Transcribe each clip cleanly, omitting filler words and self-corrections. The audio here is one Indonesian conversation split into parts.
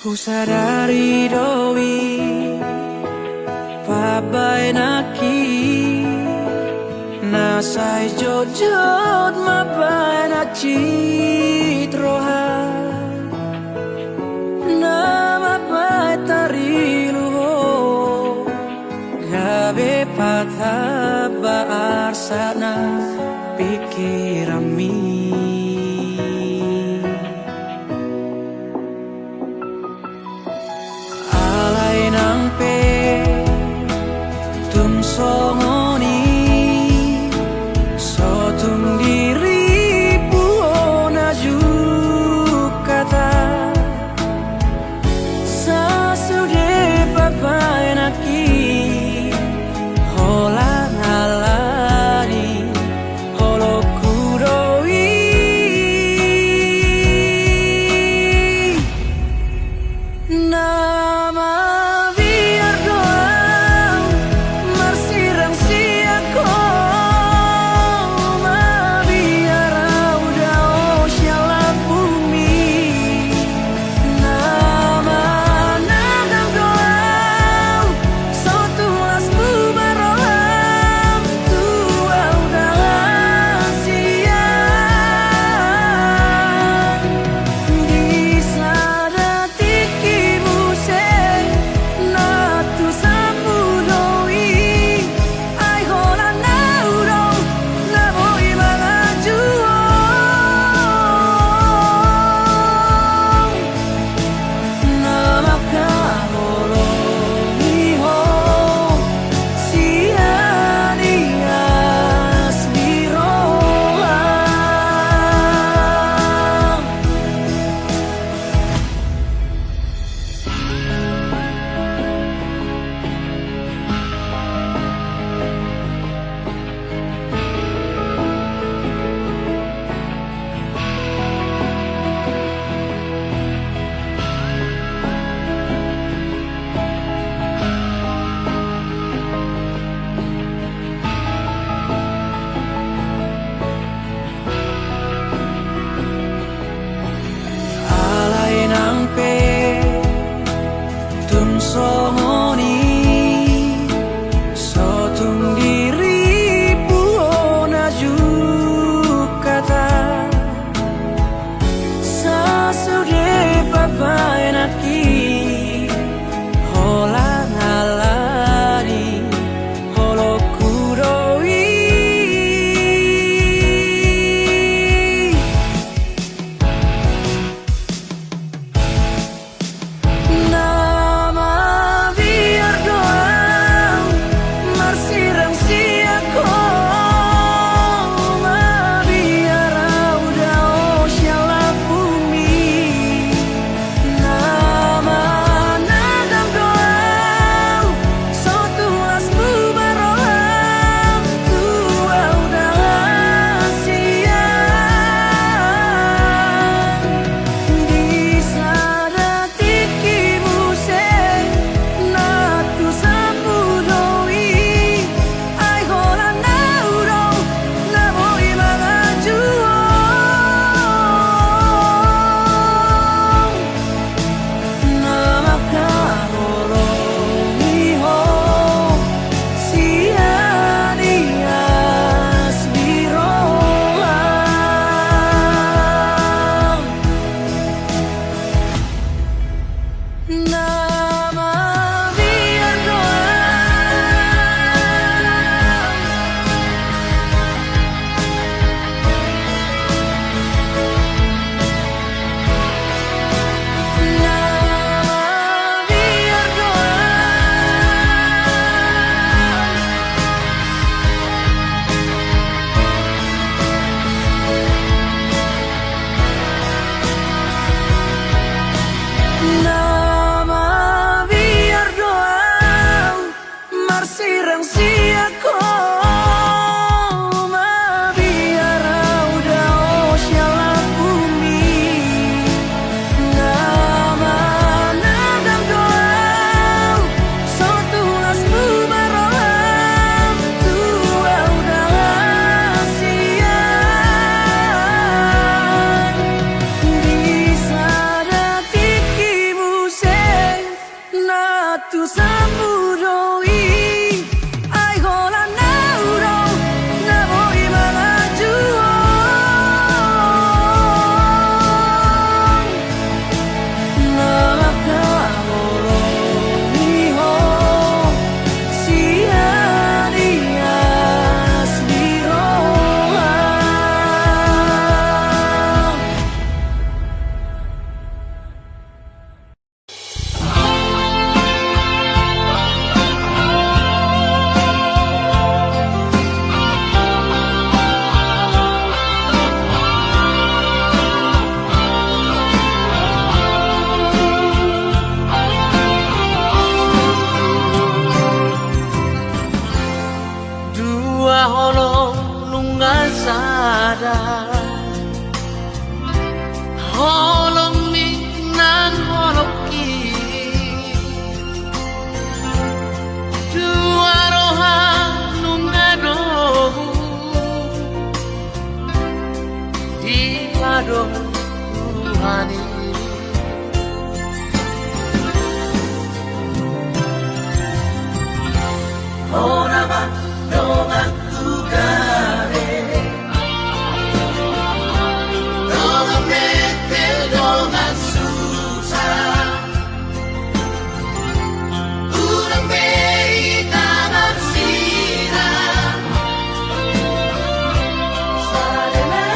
Ku sadari doi pabai naki nasai jojot mabai na citroha nama bai tariluho gabe patah baar sana pikirami. Tum songoni so tum diri puona kata sa sude papai naki hola nalari holo kudoi holong lunga sada holong mi nan holong ki dua roha lunga dohu di pado Tuhani Ora ba dongan kugare dongan metel dongan susah urang bei tangan sira sadele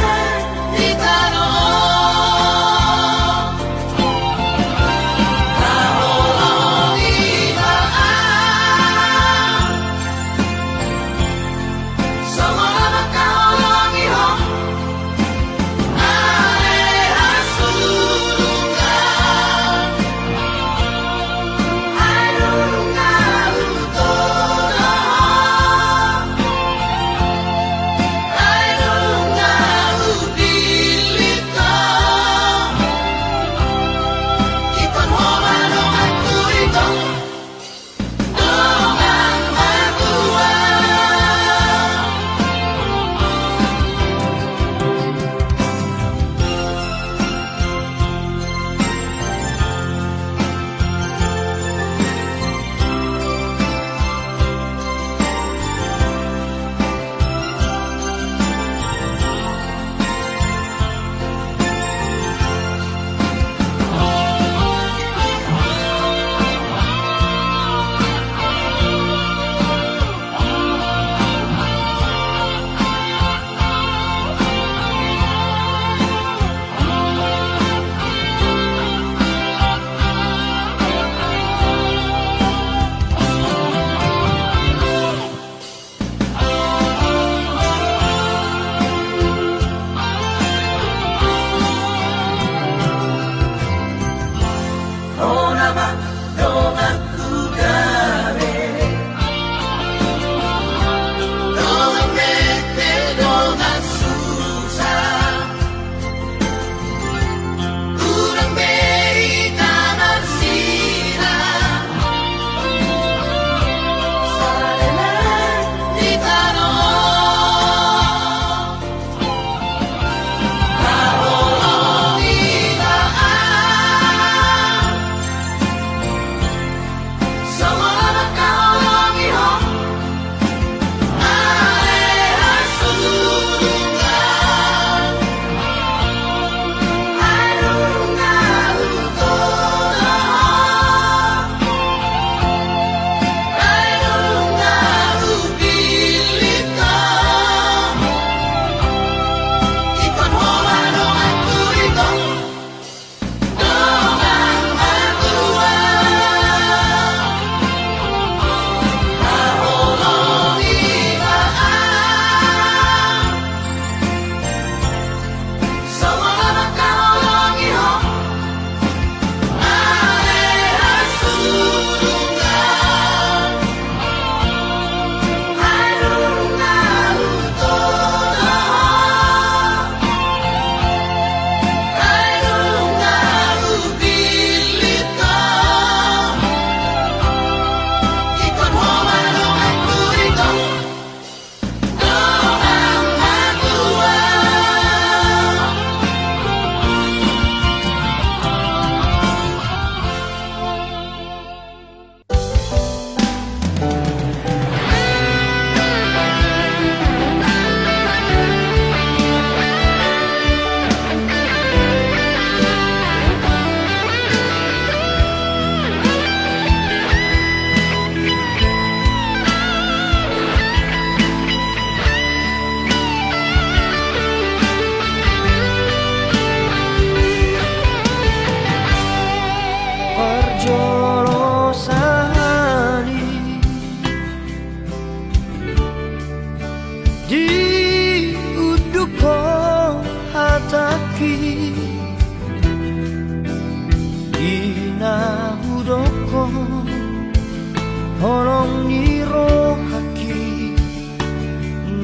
di tanah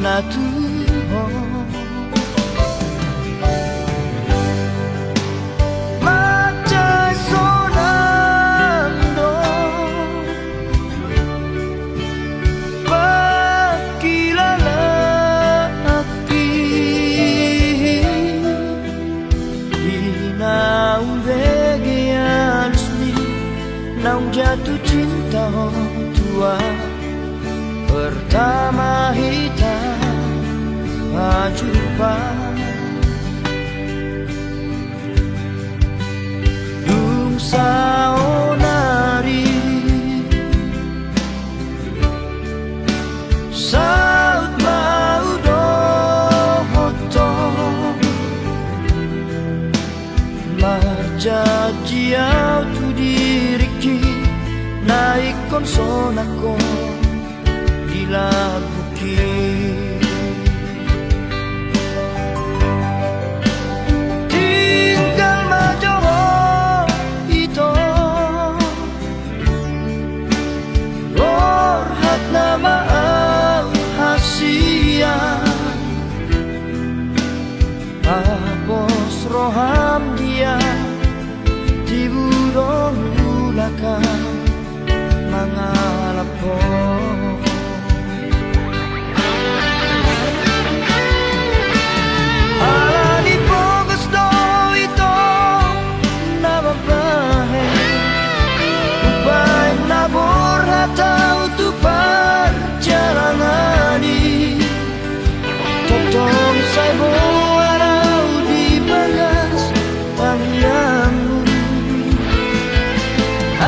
na tuho macai sonando pakilala api inaung vegian naung jatuh cinta tua pertama hitam jumpa dung saonari saut mau dohoto marjajiau tu diriki naik konsonako dilabuki tinggal majoro itu orhat nama hasia apos roham dia tiburong ulakan mangalapo alani pogus do ito nababahe ubay nabor hatau tu perjalanani totong saibo arau di bagas panjangmu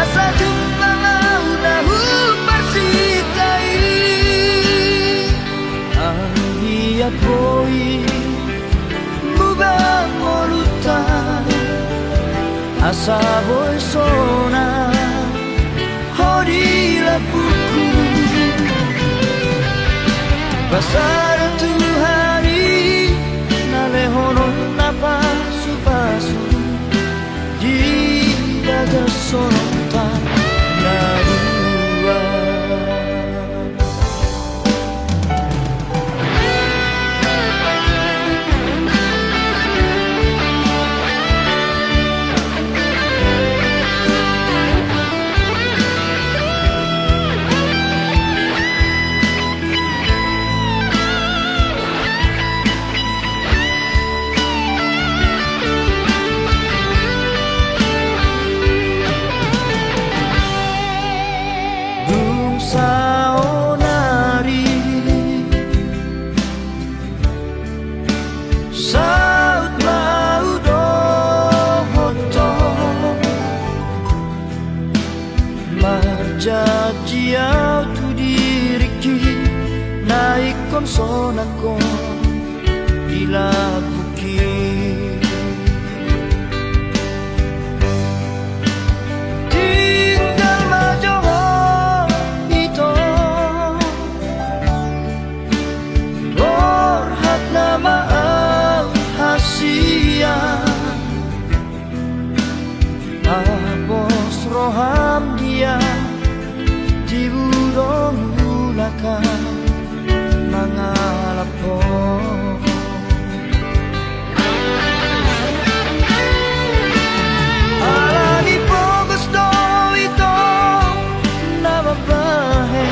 asa jumlah nahu persikai anggiat boy mubang molutan asa boy sona hodi lapuku pasar tu hari nalehonon napasu-pasu di daga sonota narua saonari saut mau dohoto marjajiau tu diriki naik konsonako dilabuki tinggal majoro itu orhat nama hasia apos roham dia tiburong ulakan mangalapo alani pogus do ito nababahe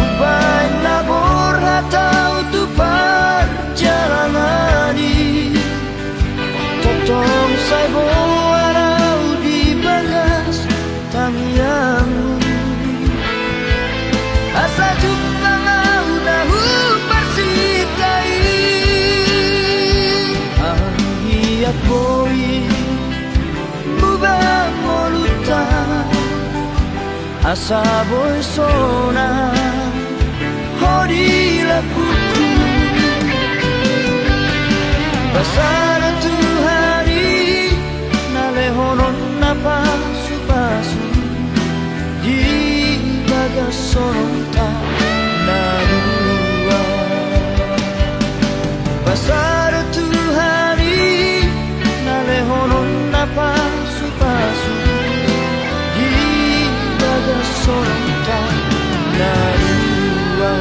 ubay nabor hatau tu perjalanani totong saibo arau di bagas tangiangmu asa jumlah nahu persikai anggiat boy mubang molutan asa boy sona hodi lapuku pasar tu hari nalehonon napasu-pasu di bagas sonota narua pasar tu hari nalehonon napasu-pasu di bagas sonota narua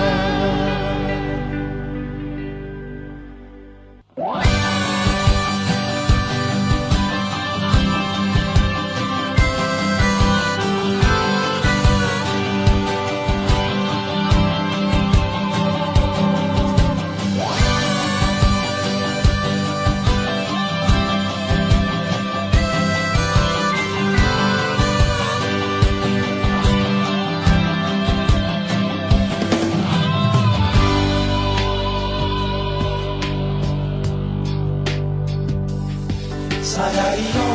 Sadariyo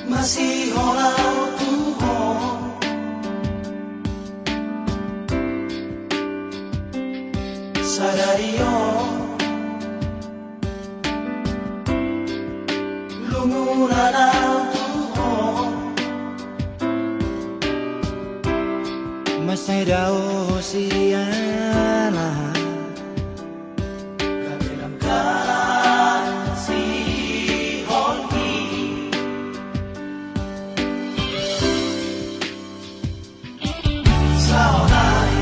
masih holau Tuhan Sadariyo lumuran ang Tuhan Masay daw siyana kabilang ka si Hongi sa onay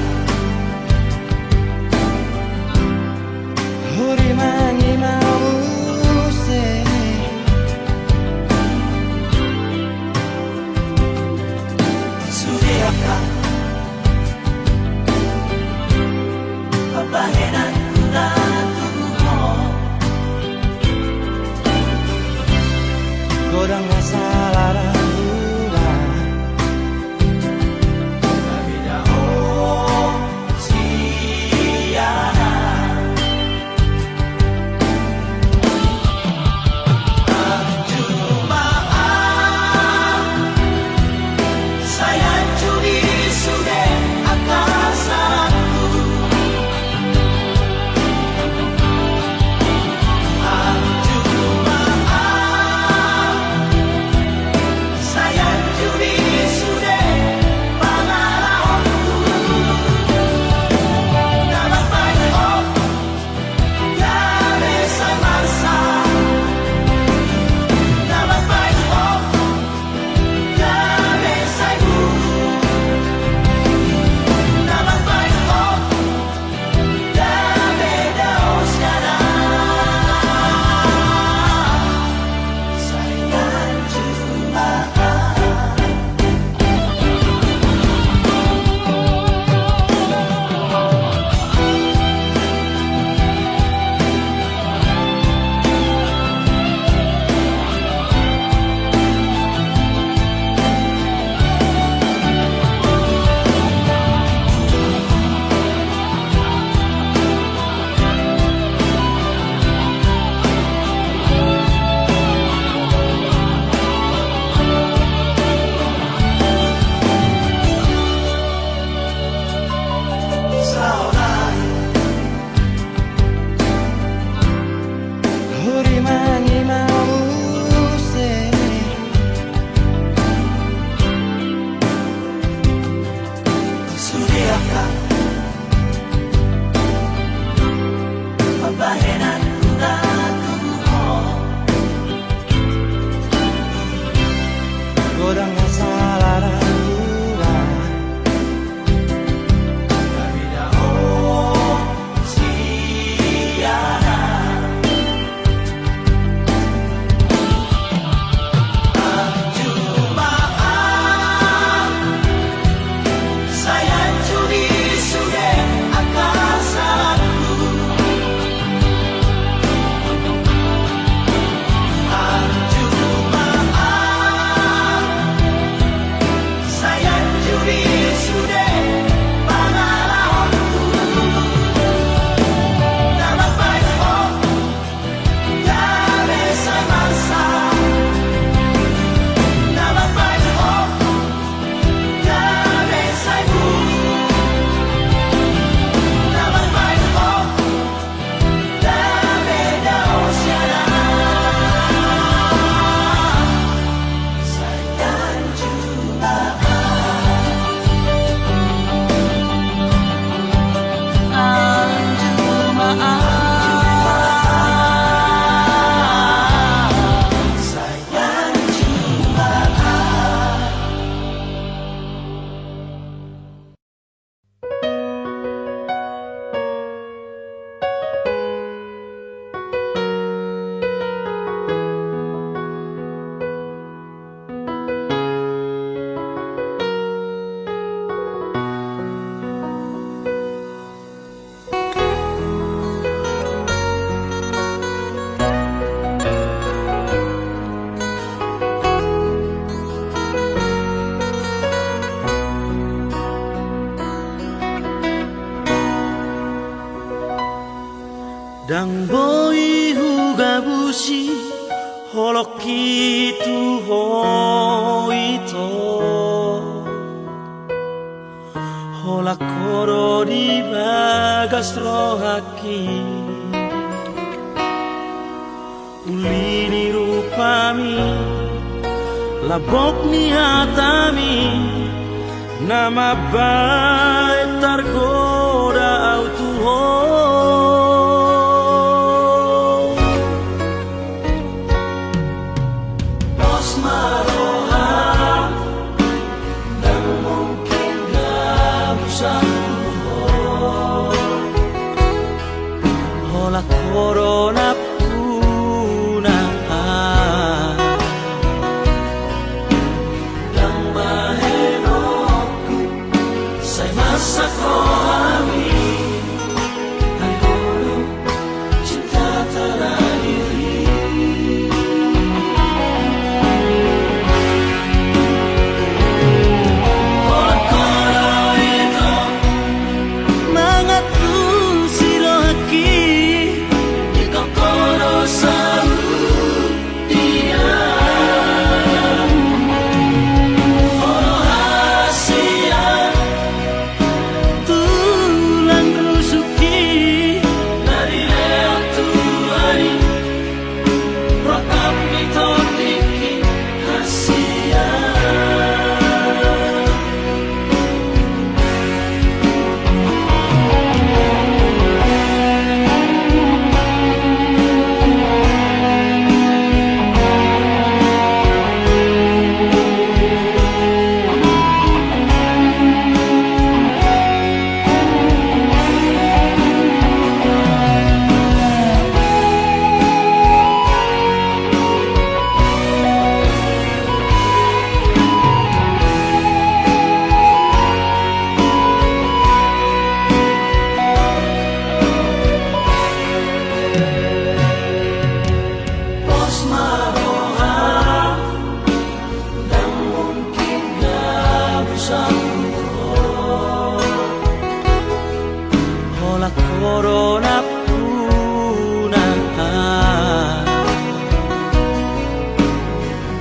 Huri mangi mause sudah ka pabahenan ko na Tuhan Godang masalah rahulah Kabidaong siyana Ang jumaan Sayang curi sudah akasanku Ang jumaan Sayang curi sudah pangalaonku Dapat baik Gabe sa masa Dapat baik Gabe sa ibu Dapat baik Gabe daw siya na Sayang jumaan sa onay Huri mangi mause Sudah ka pabahenan ko na Tuhan Godang masalah rahulah Kabidaong siyana Ang jumaan Sayang curi Dang boi huga bushi holoki tu hoito hola koro di bagas rohaki ulini rupami labok ni hatami nama baik tergoda autuho Los maroha dan mungkin gak bisa hola corona puna dan bahenoku saya masak rohani hai holo cinta terakhiri hola koro itu mangatu sirohaki di kokoro salu dia holo hasian tulang rusuki dari leo tuari rokap mitodiki hasian Los maroha dan mungkin gak bisa hola corona puna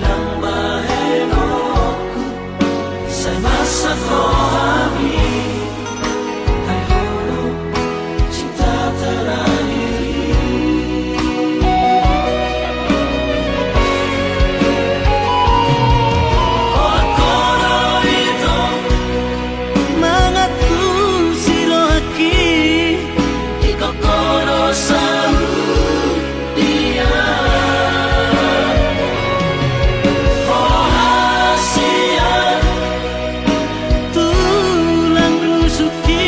dan bahenoku saya masak rohani hai holo cinta terakhiri hola koro itu mangatu sirohaki di kokoro salu dia holo hasian tulang rusuki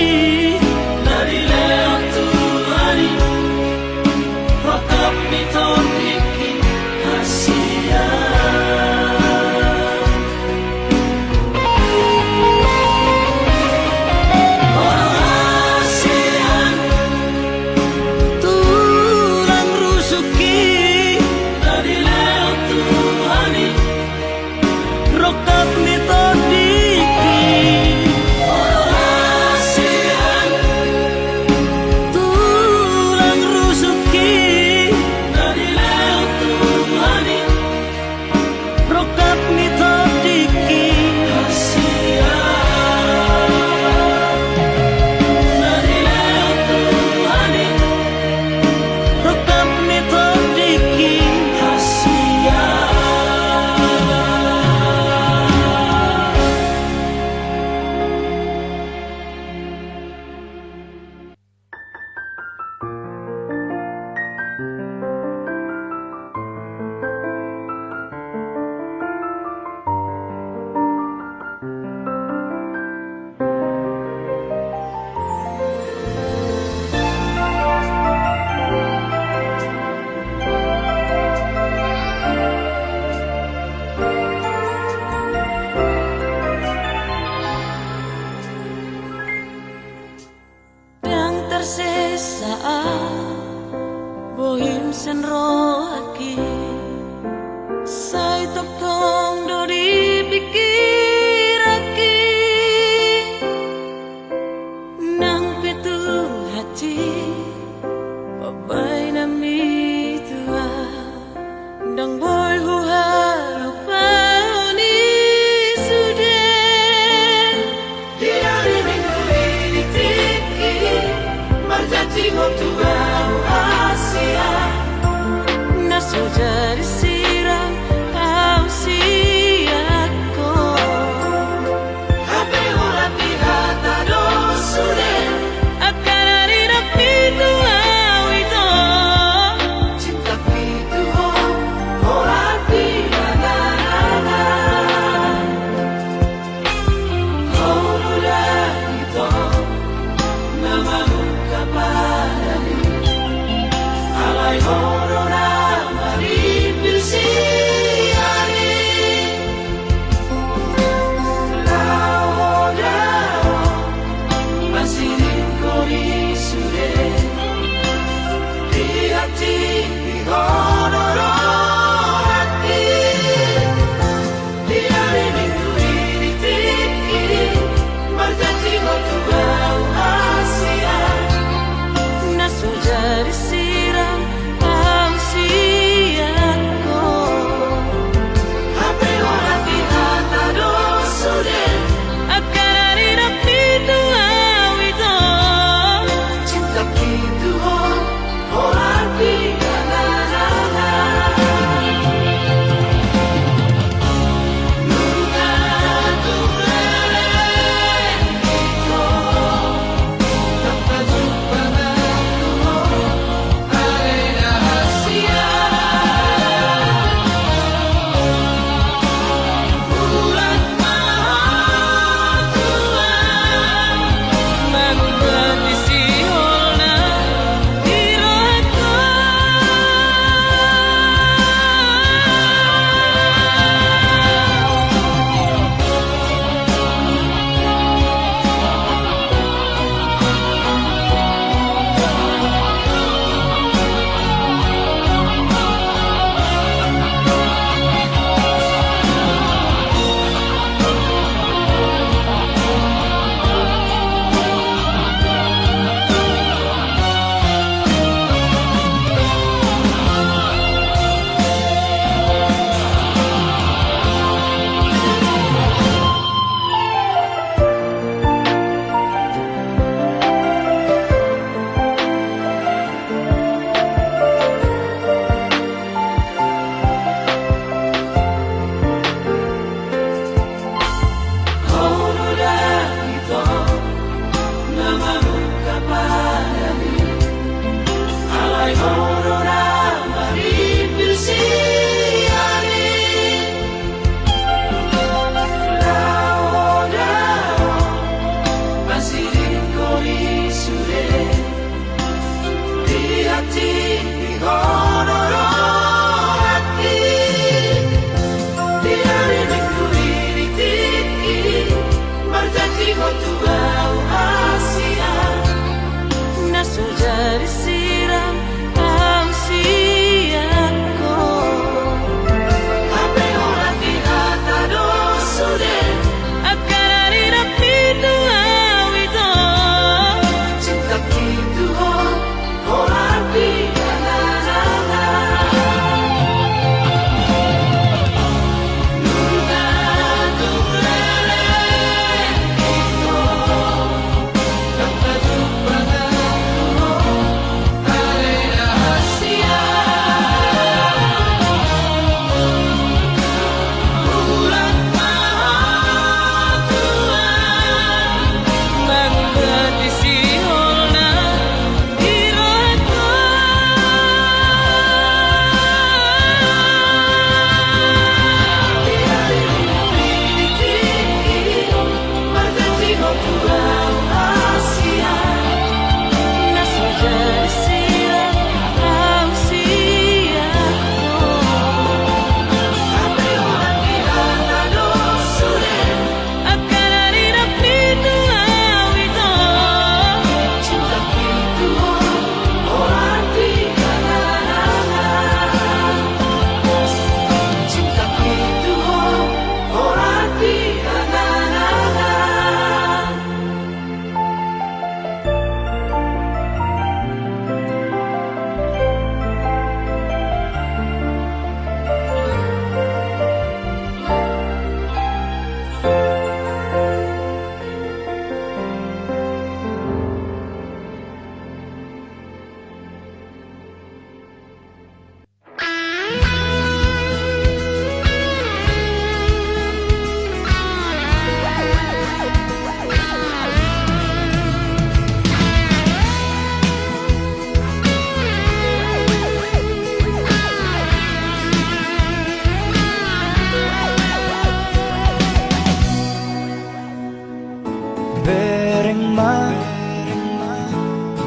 dari leo tuari rokap mitodiki hasian hasian tulang rusuki dari leo tuari rokap mitodiki hasian tulang rusuki dari leo tuari rokap mitodiki hasian dari leo tuari rokap mitodiki hasian yang tersisa bohim senrohaki sai tokong do dipikiraki nang pitu hati babai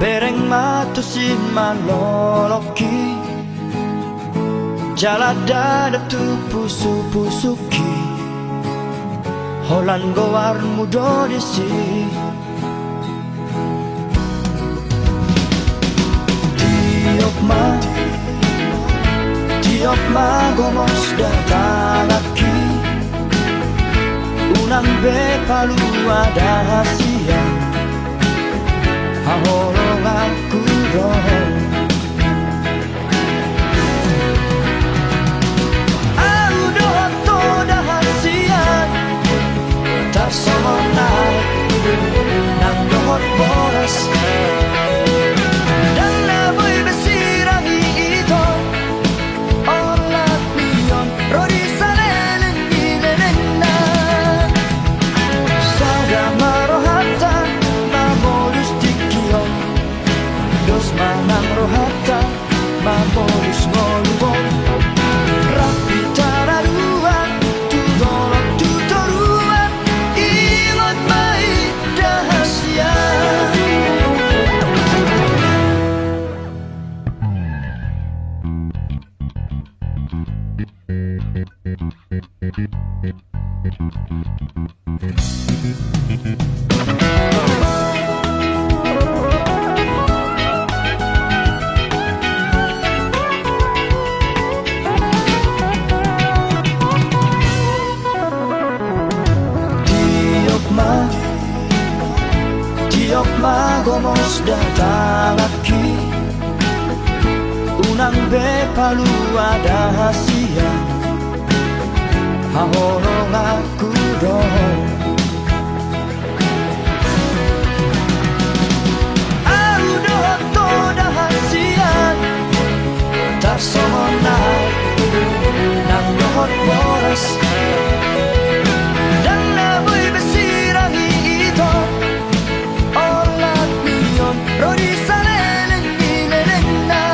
Bereng matusi maloloki Jala dadap tu pusu-pusuki Holan gowar mudo disi Tiop ma gomos datalaki Unang be palu ada hasia Hahorong aku dong Tarsomonay ng dohot boras Dan naboy besirang iito Olat niyon Rodi saleleng ileleng na Sada marohata Mamolus dikiyon Dos manang rohata Mamolus ngolubon Rapi taraluan Tudolok tutoruan Ingat baik rahasia Tiok magomos datalaki Unang be palu ada hasia Hahorong aku dong Audo to dahasian Tarsomonay Nang dohot boras Dan naboy besirang iito Olat niyon Rodi saleleng ileleng na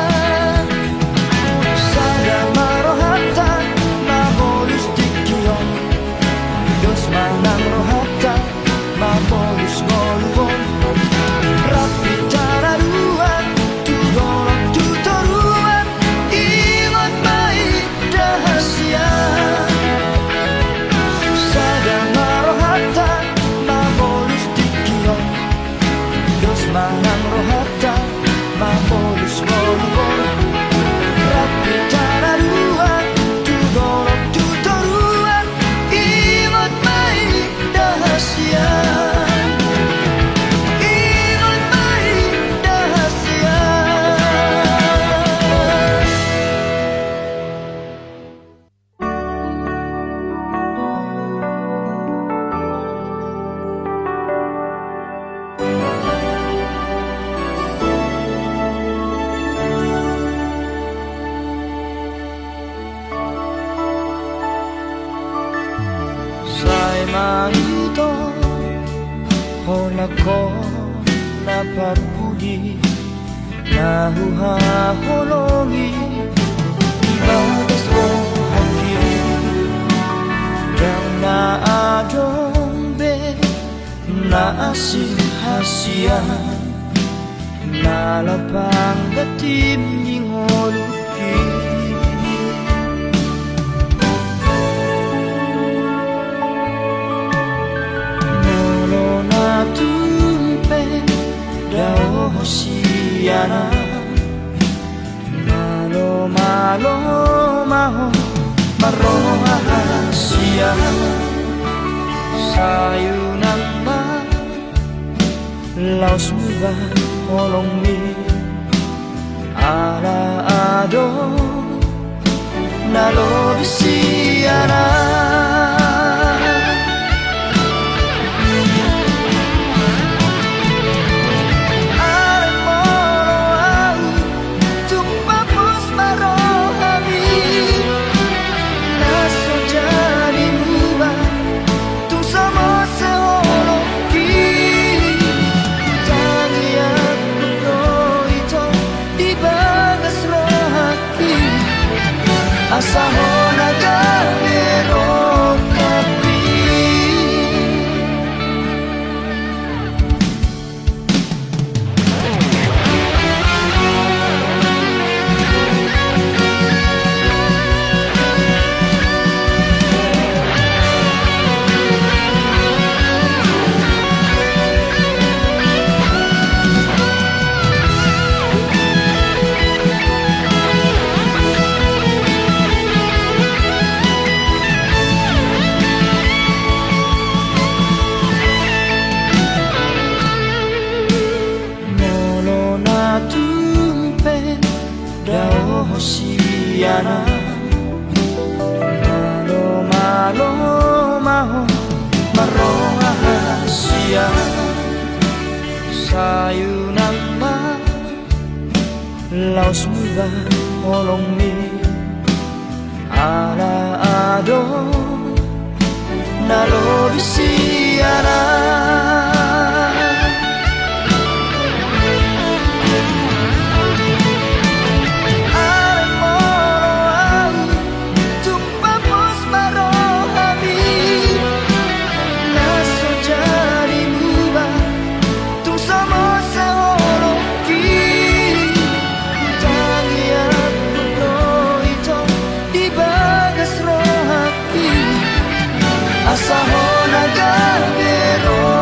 Sada marohata Mamolus dikiyon Dos manang rohata Mamolus ngolubon Rapi tararuan Tudolok tutoruan Ingat baik rahasia Sada marohata Mamolus dikiyon Dos manang rohata Mamolus ngolubon Rapi tararuan Tudolok tutoruan Ingat baik rahasia Ingat baik rahasia Sai mahito Hola ko napagpudi Nahuhaholongi Ibagas ko haki Dan naadong be Naasihasiyan Nalapang datim ningoluki Tumpe dao siana malo malo maho marohasia sayunang ma laos muba holong mi ala ado nalo siana Asa ho nagamero hosiana Malo malo maho Marong rahasia Sayunang ma Laos muda olong mi Ala ado Nalo bisiana Asaho naga bero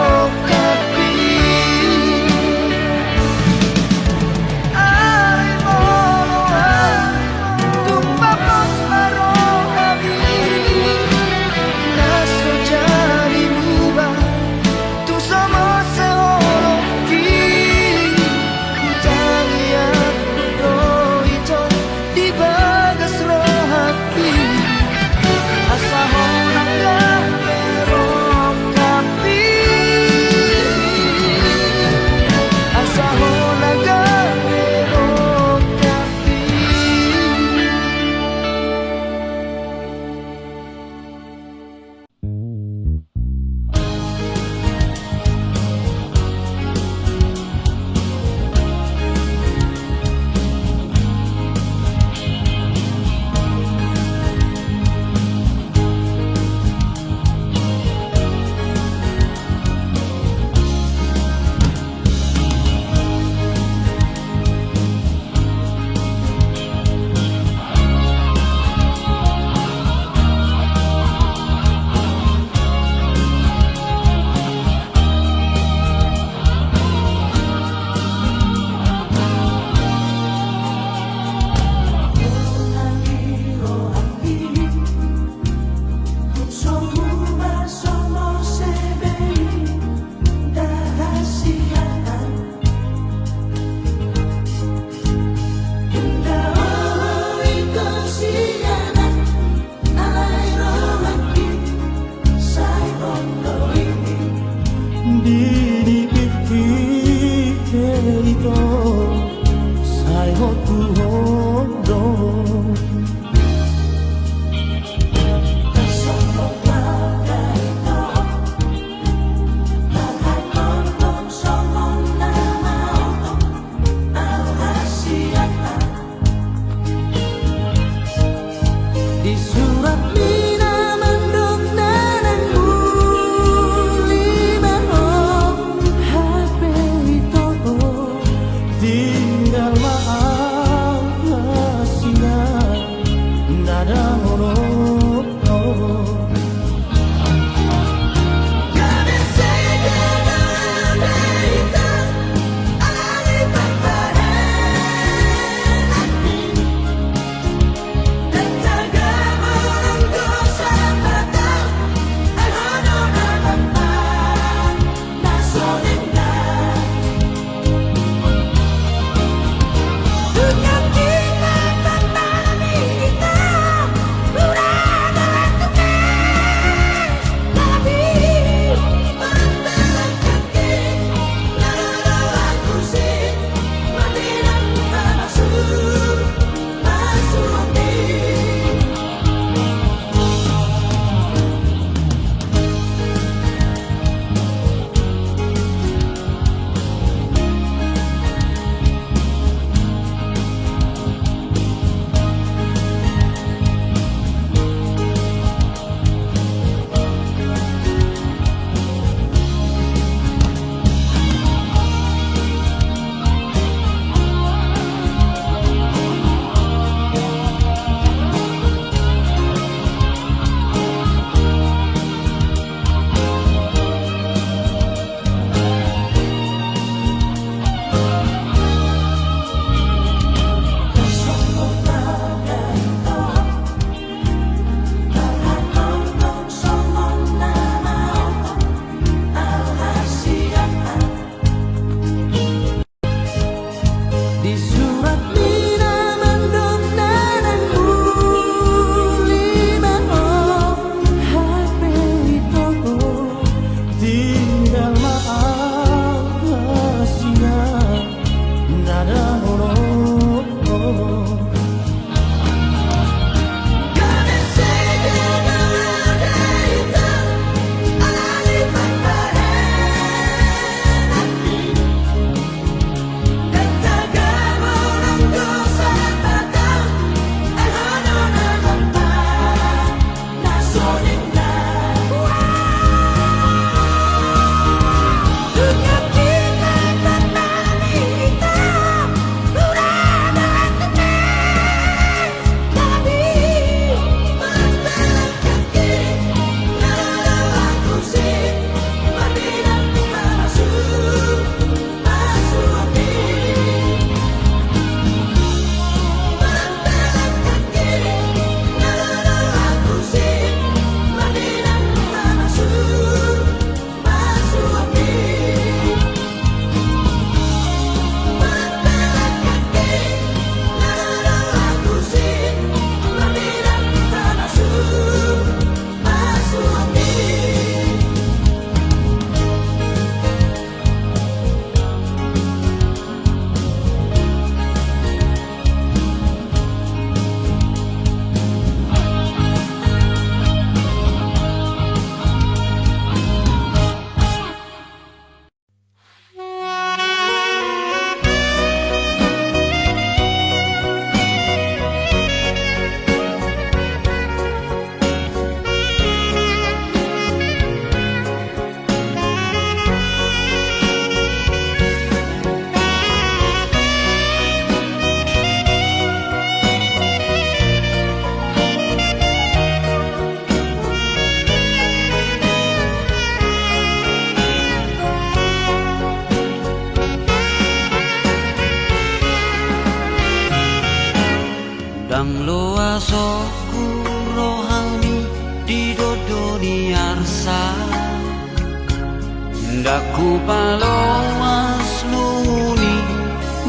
Daku palomas muni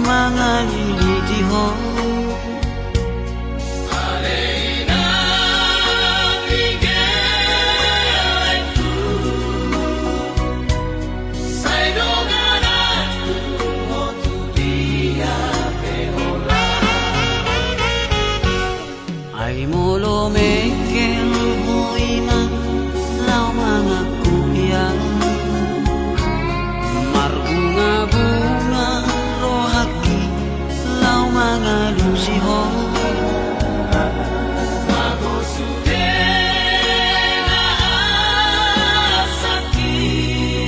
mangani diho Aleina migeleku Saidonganatu motu dia peola Ai molo mekel hoina lau mangaku yang bunga-bunga rohaki lau mangalusiho Mago sudena asaki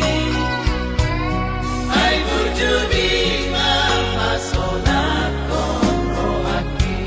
Ai burjudi mapasona kon rohaki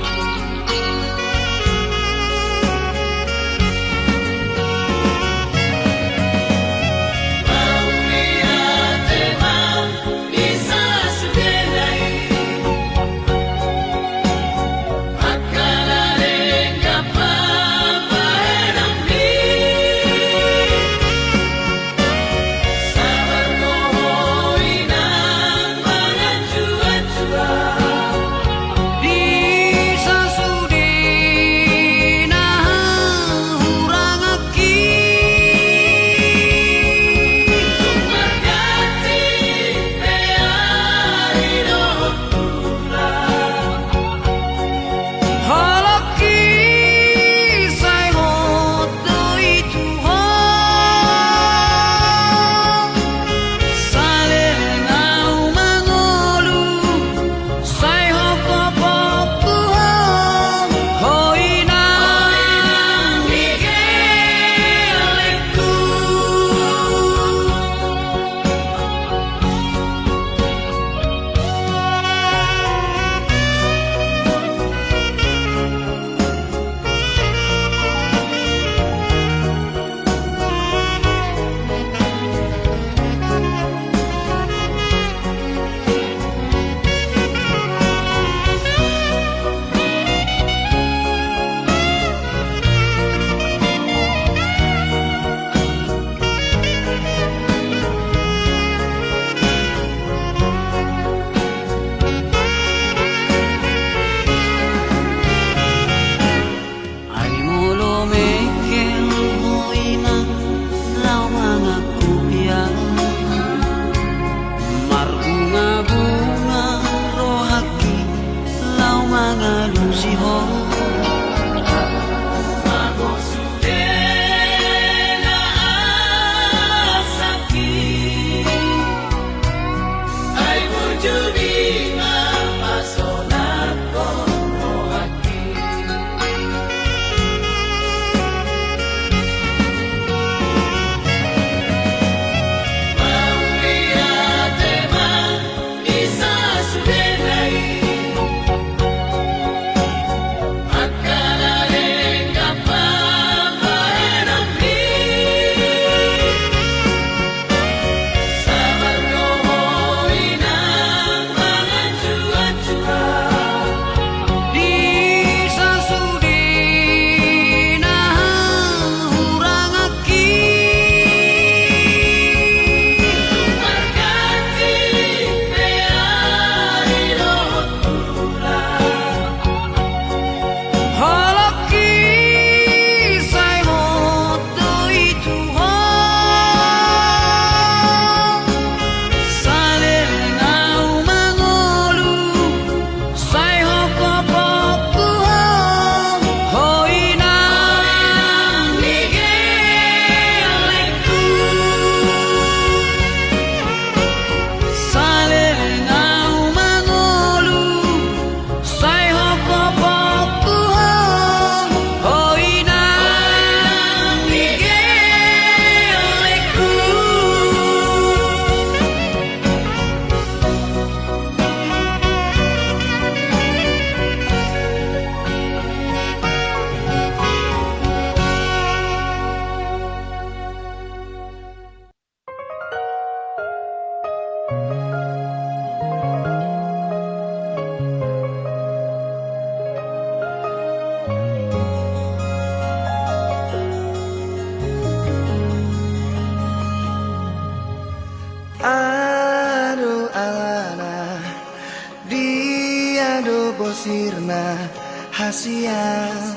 ado bosirna hasian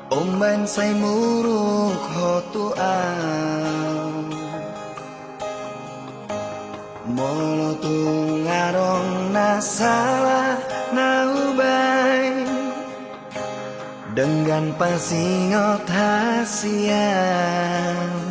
Omban say muruk hotuan Molo tungarong nasalah naubay Dengan pasingot hasian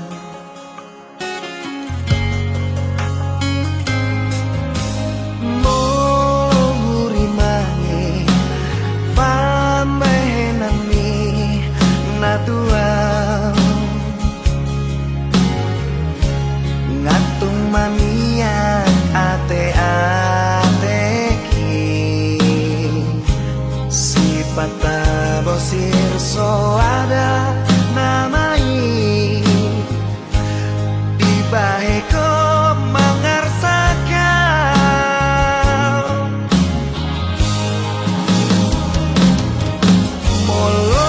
Ngatung maniak ate-ateki Sipata bosir so ada namai Dibahe ko mangarsakan Molo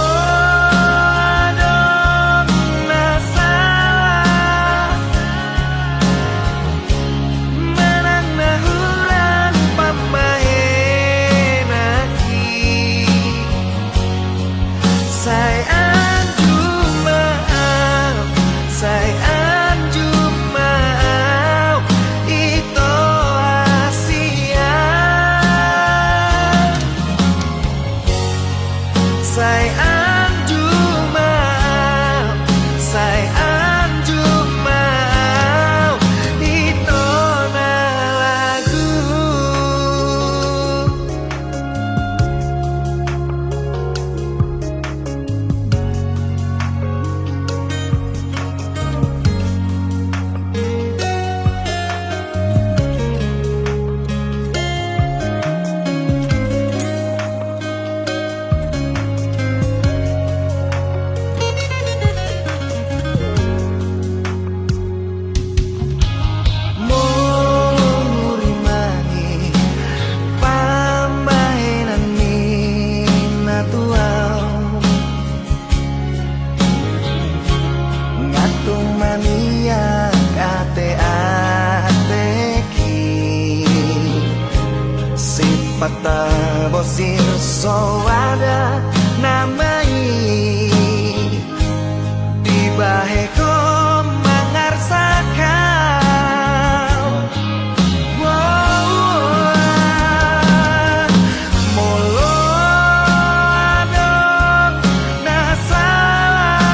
Pata bosir so ada namai Dibahe ko mangarsakan Molo adong nasalah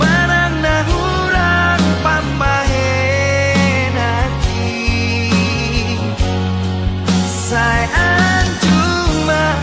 Manang nahurang pambahen Sayang cuma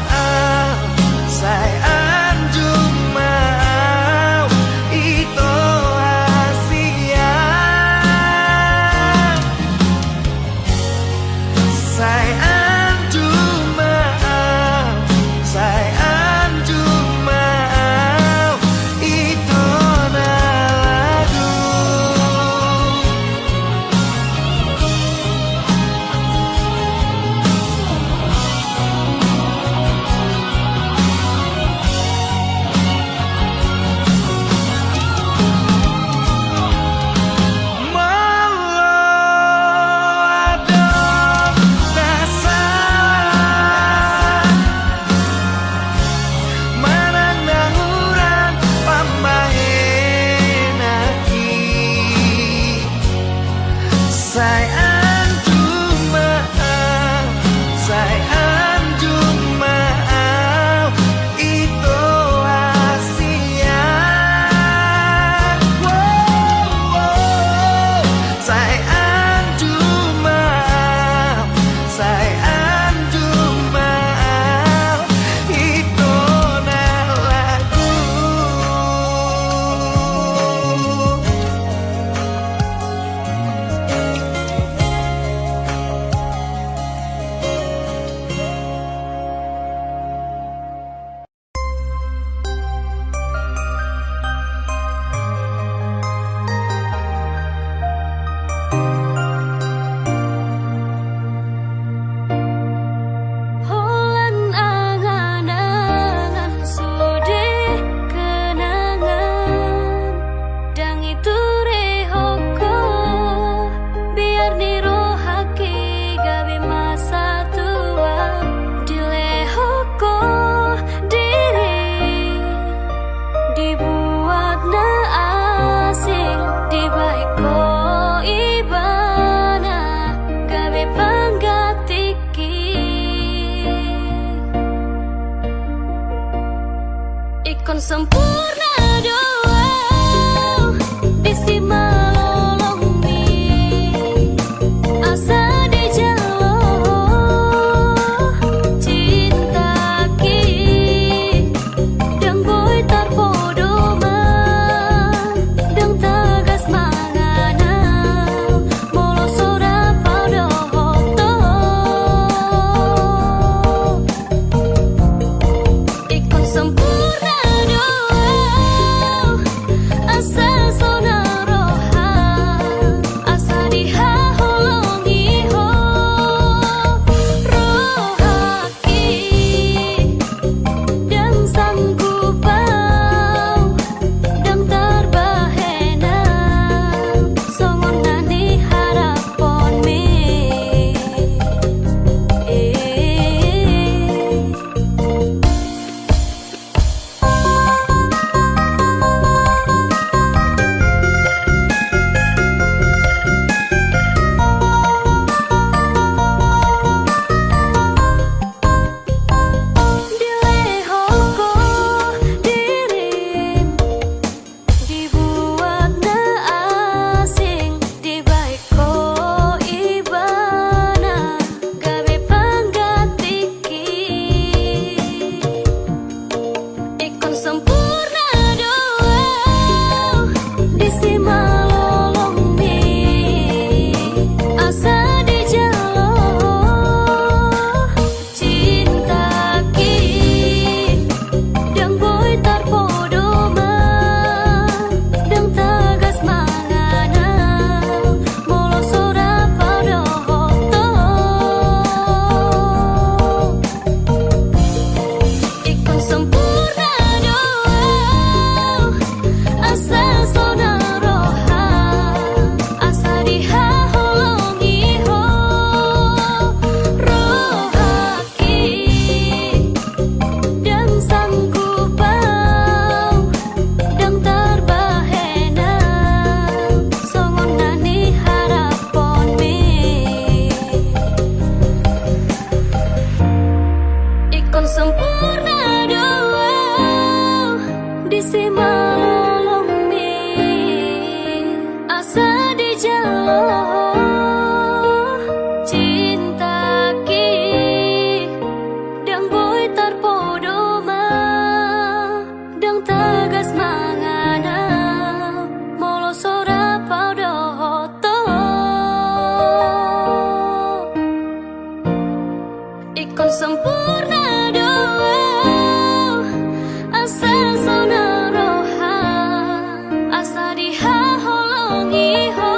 Asa diha holongi ho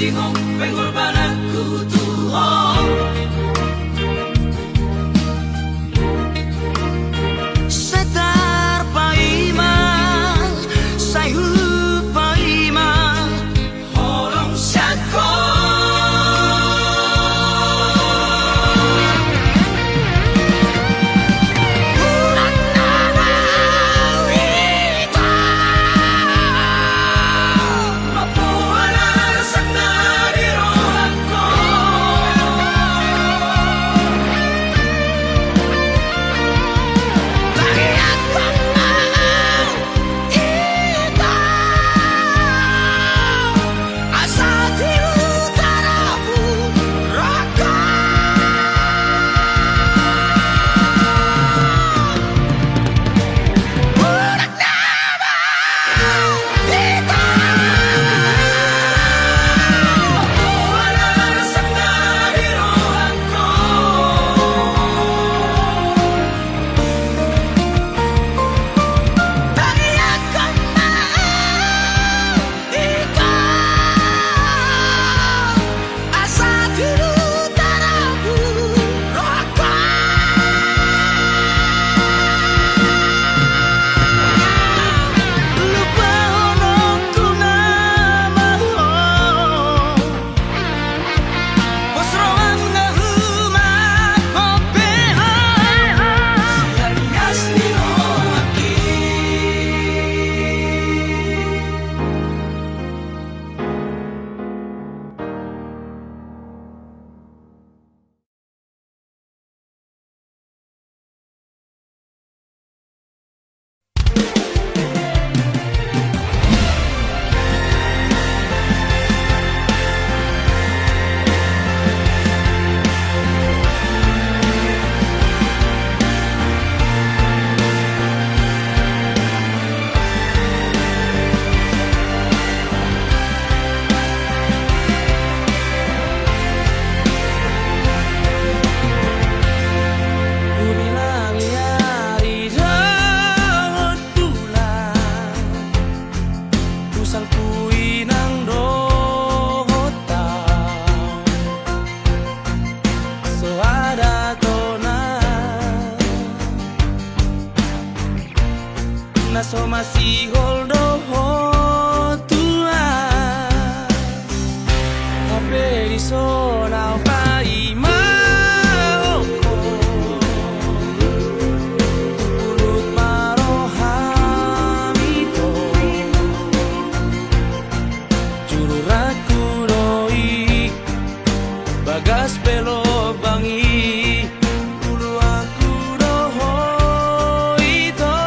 sihong pengorbanan ku Tuhan. Setar paimang sayu paimang holong syako urat nawita mapuanan sakna di rohanko lagian pamang ita asa tiru tarapu raka urat nama ita mapuanan sakna di rohanko lagian pamang ita asa tiru tarapu raka lupa honongku namaho posroang nahumat popeha sialias liroaki Bilang liari daun bulan Pusang kui nang dohota Soada tona Naso masih holdo tua Hape di sonau paima Ulut marohamito Juru raku doi Bagas belok bangi Ulu aku doho ito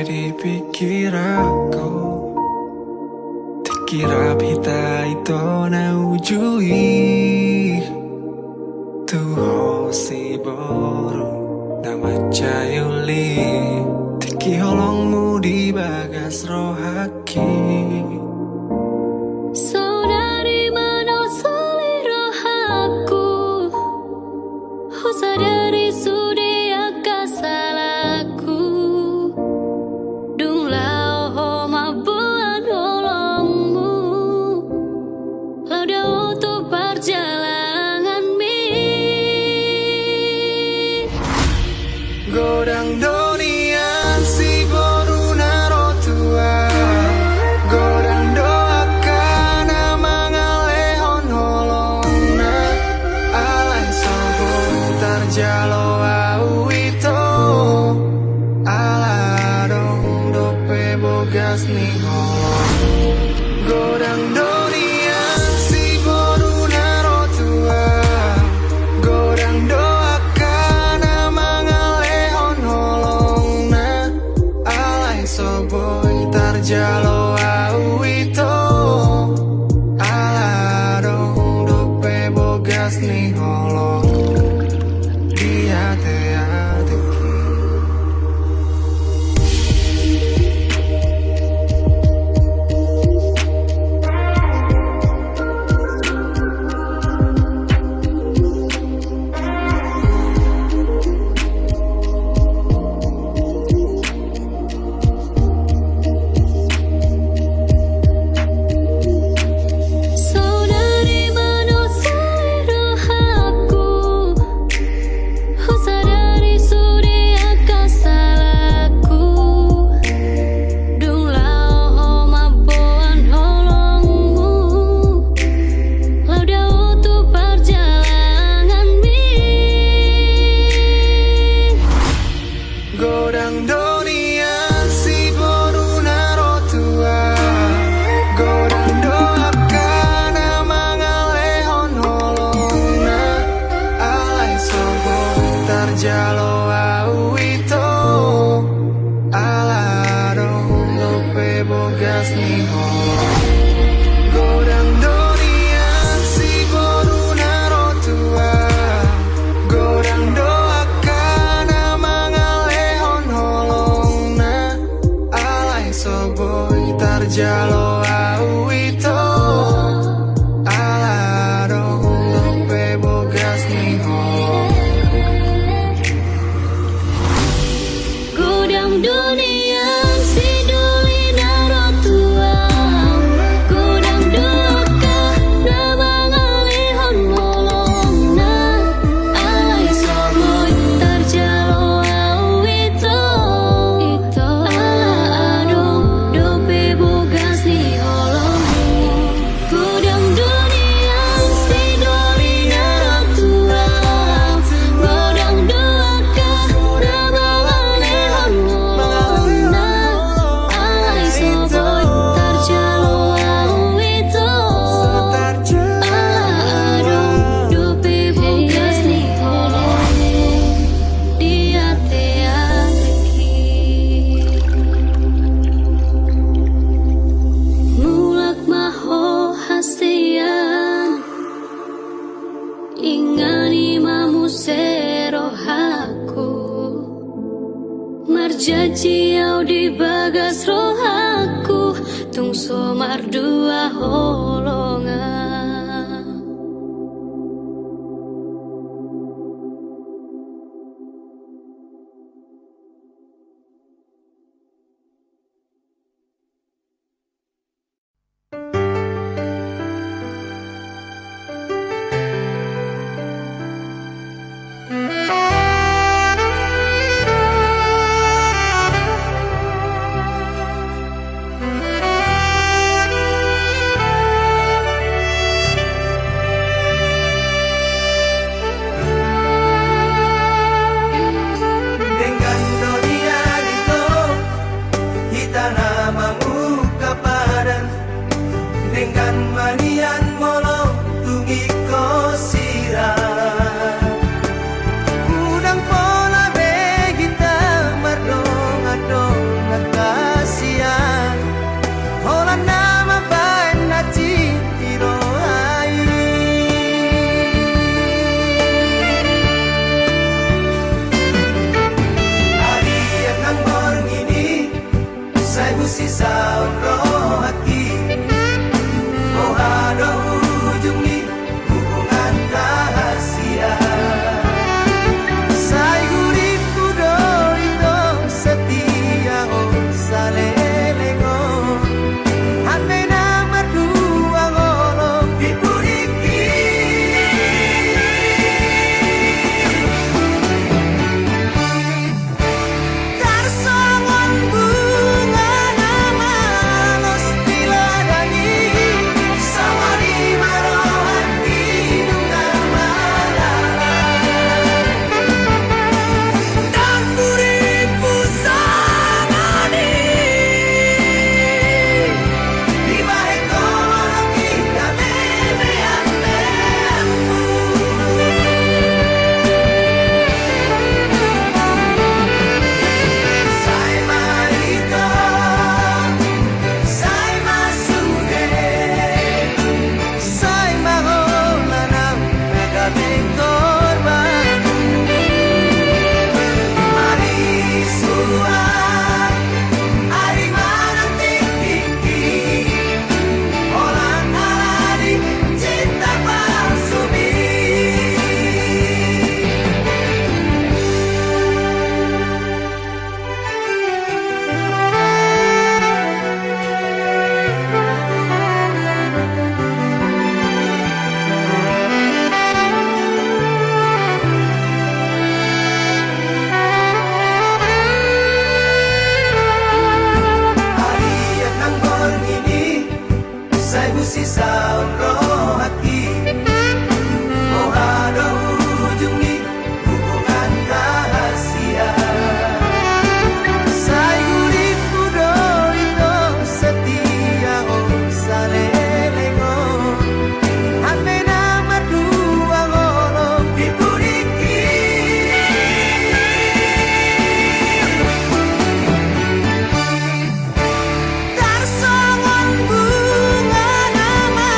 dipikir aku Dikira pita itu na ujui Tuho si boru nama cayuli Tiki holongmu di bagas rohaki Saudari mana selera aku Sadari sudia kasalaku Dung lao ho mabuan holongmu Lauda untuk perjalanan mi Godang donian si boru naro tua Godang doakan mangalehon holongna Alai sobo tarjalo au ito Aladong dope bogas ni holong Godang donian si boru naro tua Godang doakan mangalehon holongna Alai soboy tarjalo au ito Aladong dope bogas ni holong Dia te Saudari mana selera aku Sadari sudia kasalaku Dung lao ho mabuan holongmu Lauda untuk perjalanan mi Godang donian si boru naro tua Godang doakan mangalehon holongna Alai soboy tarjalo au ito Aladong dope bogas ni holong Godang donian si boru naro tua Godang doakan mangalehon holongna Alai soboy tarjalo au ito Aladong dope bogas ni holong Godang dunia si duli naro tua Godang doaka nama ngalihon holongna Alai soboy tarjalo au ito Ala adong dope bogas ni holong Godang dunia si duli naro tua Godang doaka nama ngalihon holongna Alai soboy tarjalo au ito Aladong dope bogas ni holong Dia te ateki Mulak maho hasian Ingani mamu serohaku Marjaji au di bagas rohaku Tung somar dua holongan saun rohaki oh ada ujungi hubungan rahasia Sai guriku do itu setia oh salelengo Hande nama dua ngolong dipuriki Tarsongon bunga nama los diladani sama di marohan hidungan malala Dan buriku samani di balik kolong kita memean Sai marito, sai masude, Sai maholanang nagaming korban mari suat, ari manang tiki, orang aladi cinta palsu bi. Harian ng borngini, say busi saun rohaki, oh ada ujungi hubungan rahasia. Sai guriku do itu setia oh salelengo Hande nama dua ngolong Dipuriki Tarsongon bunga nama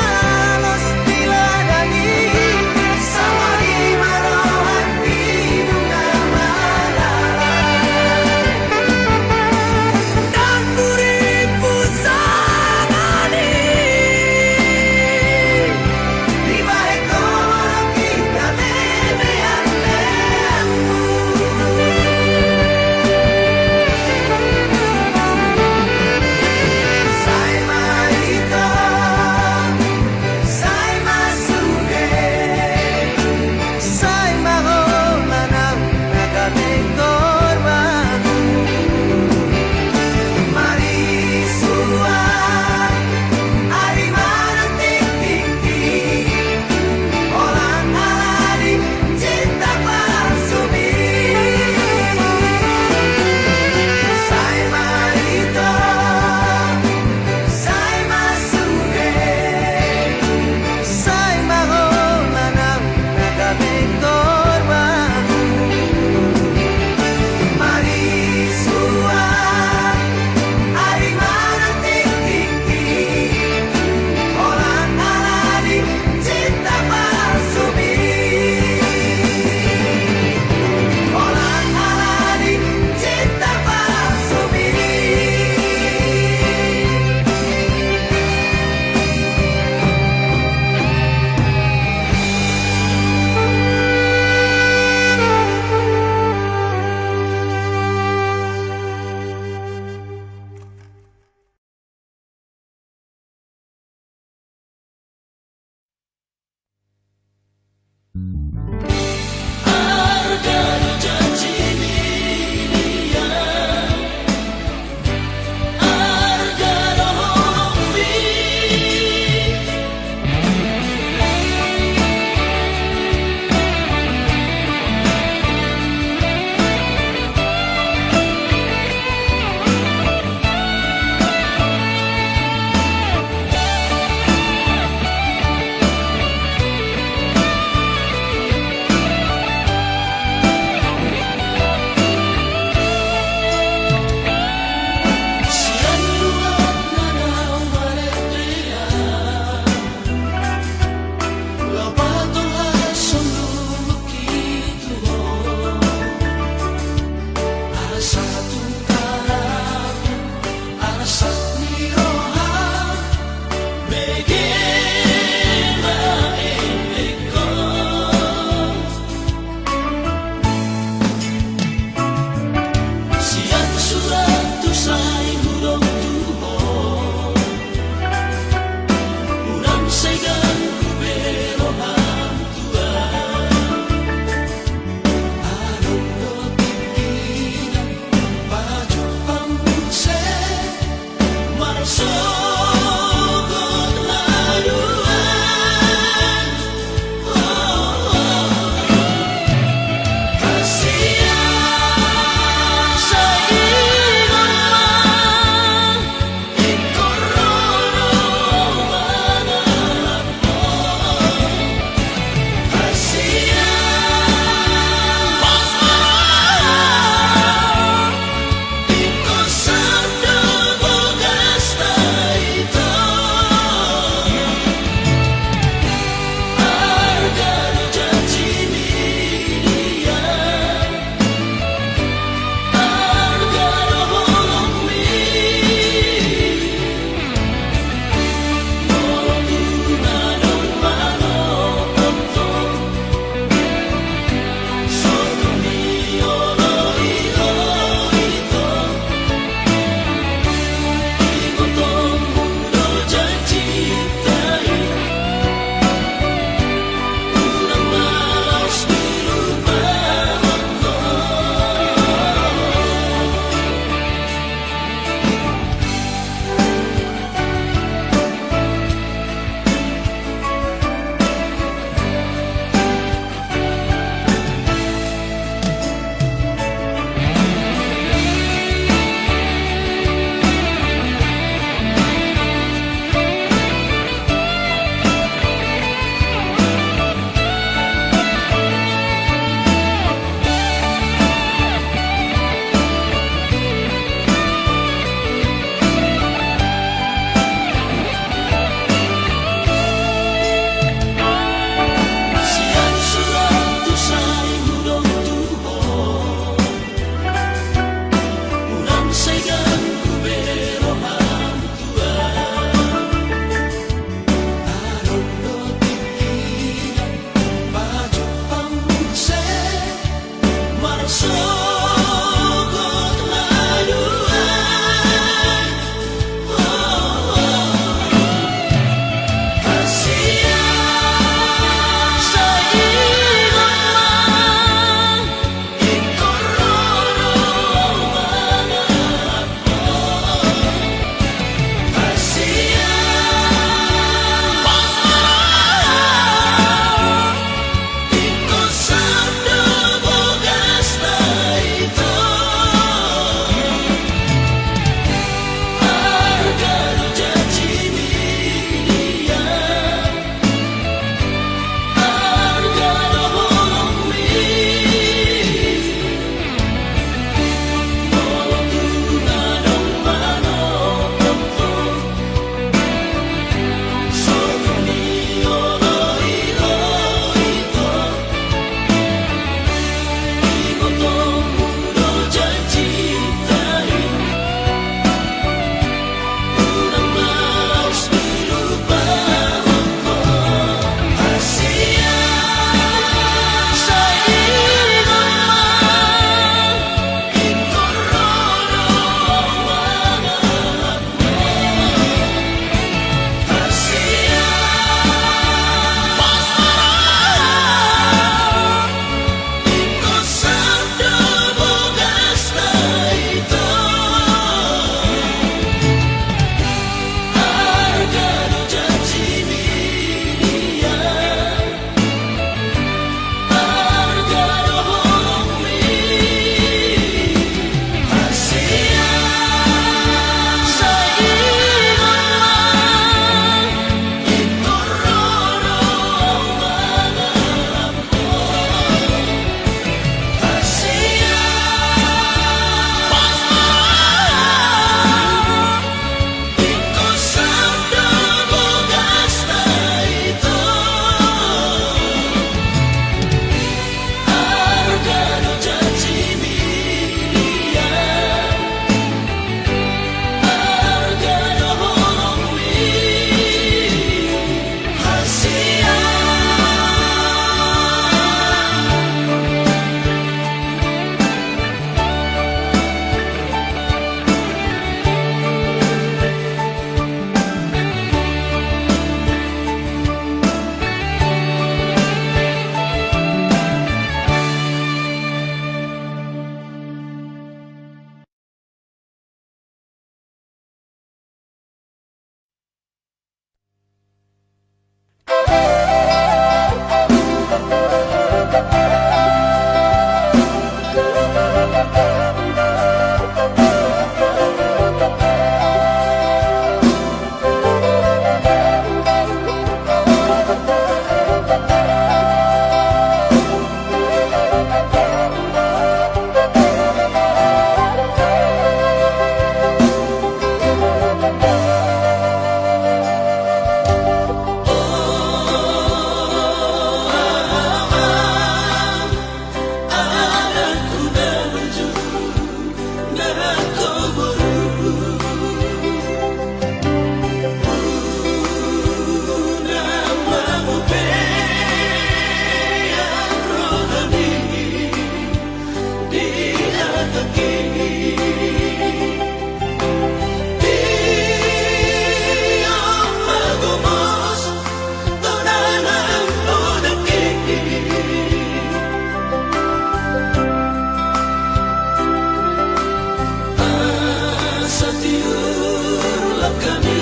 kami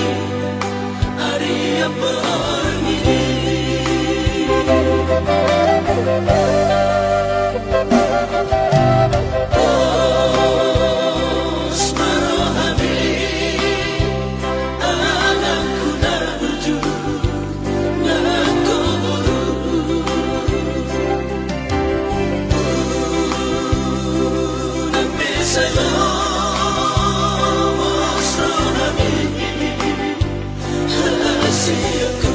hari yang begini. Oh, Smarohami, anakku narju nakoburu. Nampi sayo Smarohami, hasiaku.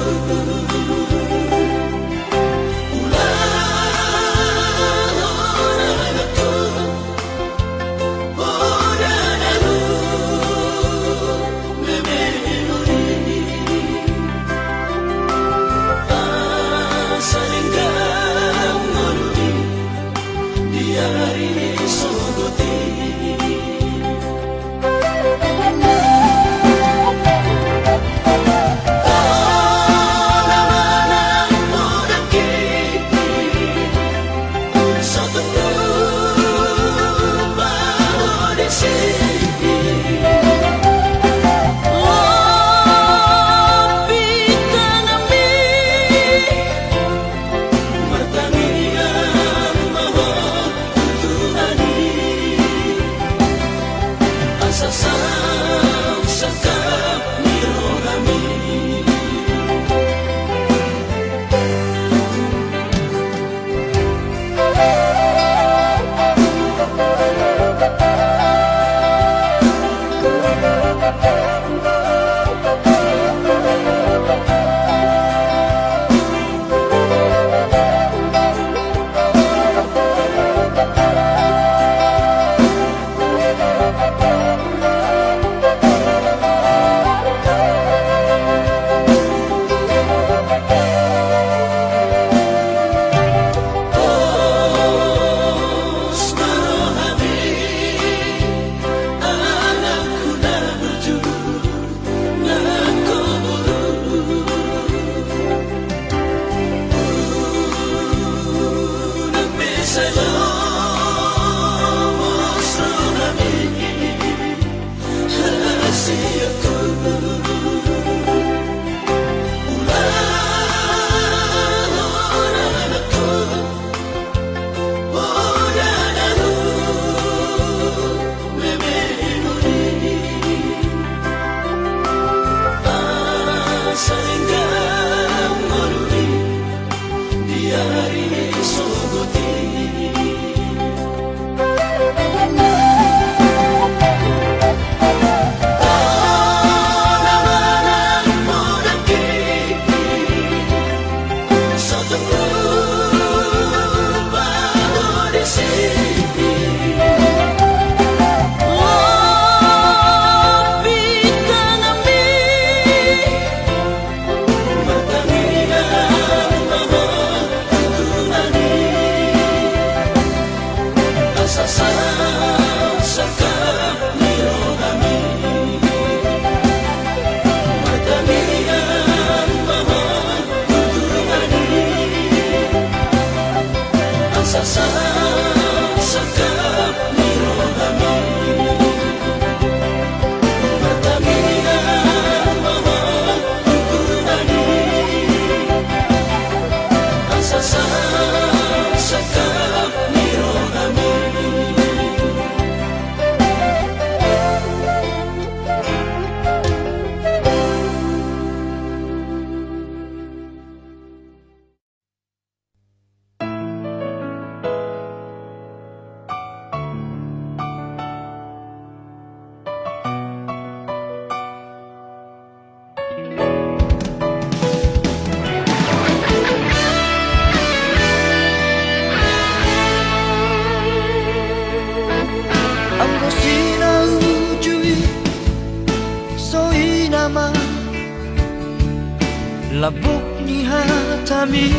Labuk ni hatami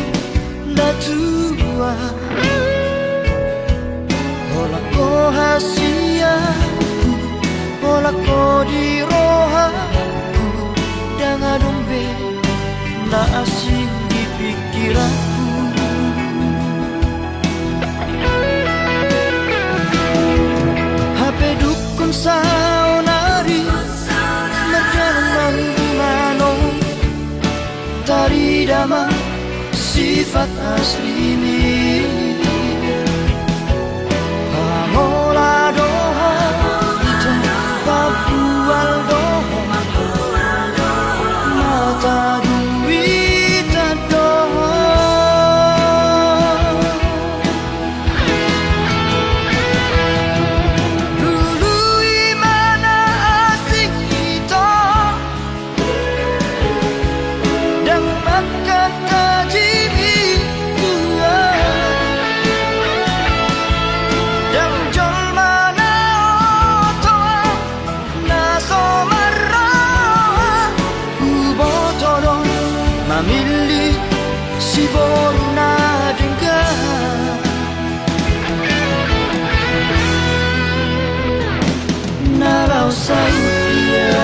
natua Hola ko hasiaku Hola ko di rohaku Dengan dombe na asing di pikiranku HP dukun saunari Berjalan taridama sifat aslimu. Pamola doha ito papual doha mata duita doha. Dulu imana asing ito dan makan tajimi Tuhan dan jol mana otoa naso marah ubotodon mamili si boruna dengar nalau saya.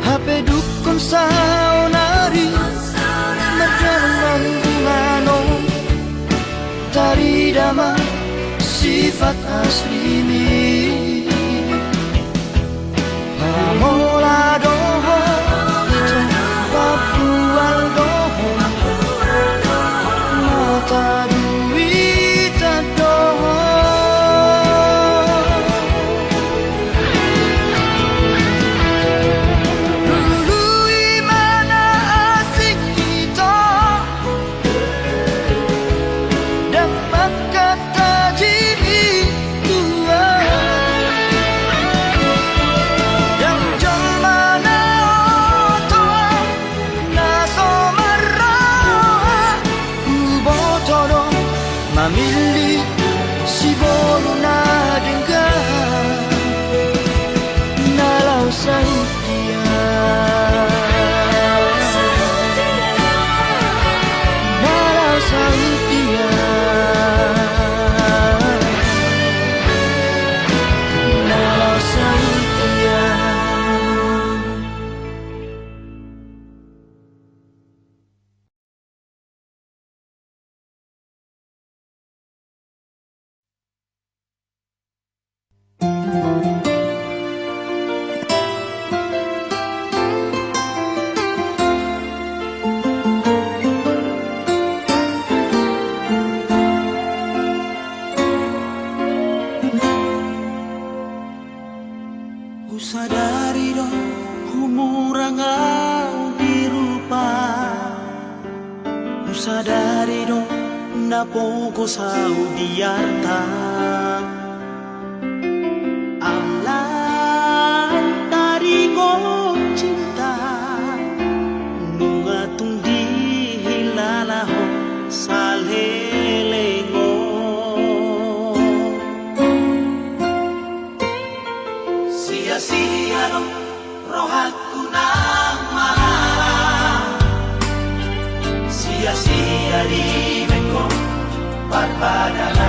Hape dukun saunari Merjalan dimano taridama sifat aslimu. Pamola doho ito papual doho mata duita doho. Dulu imana asing ito dan makan tajimi Tuhan yang jol mana otoa naso marah ubotodo mamili si boruna dengar nalau sautia. Nalau sautia. Nalau sautia. Kusadari do humurangau dirupa. Kusadari do napogo sau diarta. Alam dari ko cinta nungatung di hilalaho salelengo. Sia-sia dong rohaku nang marah. Sia-sia di bengkok berbadan